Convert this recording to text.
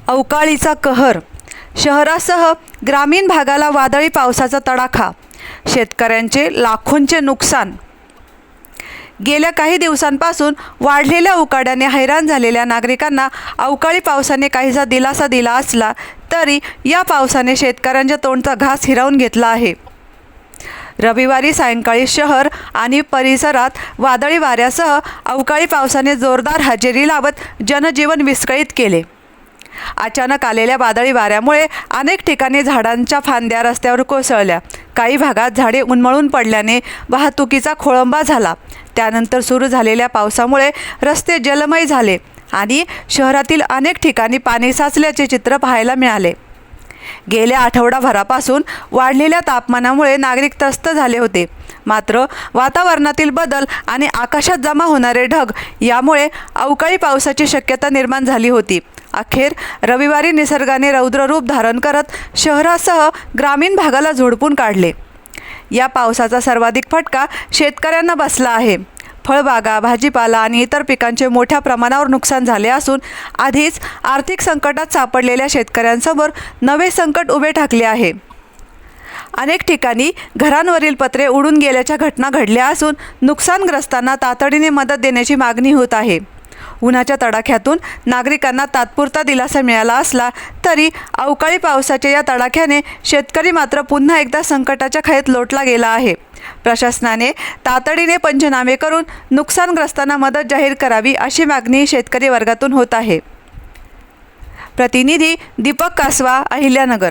अवकाळीचा कहर. शहरासह ग्रामीण भागाला वादळी पावसाचा तडाखा. शेतकऱ्यांचे लाखोंचे नुकसान. गेल्या काही दिवसांपासून वाढलेल्या उकाड्याने हैराण झालेल्या नागरिकांना अवकाळी पावसाने काहीसा दिलासा दिला असला तरी या पावसाने शेतकऱ्यांच्या तोंडचा घास हिरावून घेतला आहे. रविवारी सायंकाळी शहर आणि परिसरात वादळी वाऱ्यासह अवकाळी पावसाने जोरदार हजेरी लावत जनजीवन विस्कळीत केले. अचानक आलेल्या वादळी वाऱ्यामुळे अनेक ठिकाणी झाडांच्या फांद्या रस्त्यावर कोसळल्या. काही भागात झाडे उन्मळून पडल्याने वाहतुकीचा खोळंबा झाला. त्यानंतर सुरू झालेल्या पावसामुळे रस्ते जलमय झाले आणि शहरातील अनेक ठिकाणी पाणी साचल्याचे चित्र पाहायला मिळाले. गेल्या आठवडाभरापासून वाढलेल्या तापमानामुळे नागरिक त्रस्त झाले होते. मात्र वातावरणातील बदल आणि आकाशात जमा होणारे ढग यामुळे अवकाळी पावसाची शक्यता निर्माण झाली होती. अखेर रविवारी निसर्गाने रौद्ररूप धारण करत शहरासह ग्रामीण भागाला झोडपून काढले. या पावसाचा सर्वाधिक फटका शेतकऱ्यांना बसला आहे. फळबागा, भाजीपाला आणि इतर पिकांचे मोठ्या प्रमाणावर नुकसान झाले असून आधीच आर्थिक संकटात सापडलेल्या शेतकऱ्यांसमोर नवे संकट उभे ठाकले आहे. अनेक ठिकाणी घरांवरील पत्रे उडून गेल्याच्या घटना घडल्या असून नुकसानग्रस्तांना तातडीने मदत देण्याची मागणी होत आहे. उन्हाच्या तडाख्यातून नागरिकांना तात्पुरता दिलासा मिळाला असला तरी अवकाळी पावसाच्या या तडाख्याने शेतकरी मात्र पुन्हा एकदा संकटाच्या खाईत लोटला गेला आहे. प्रशासनाने तातडीने पंचनामे करून नुकसानग्रस्तांना मदत जाहीर करावी अशी मागणी शेतकरी वर्गातून होत आहे. प्रतिनिधी दीपक कासवा, अहिल्यानगर.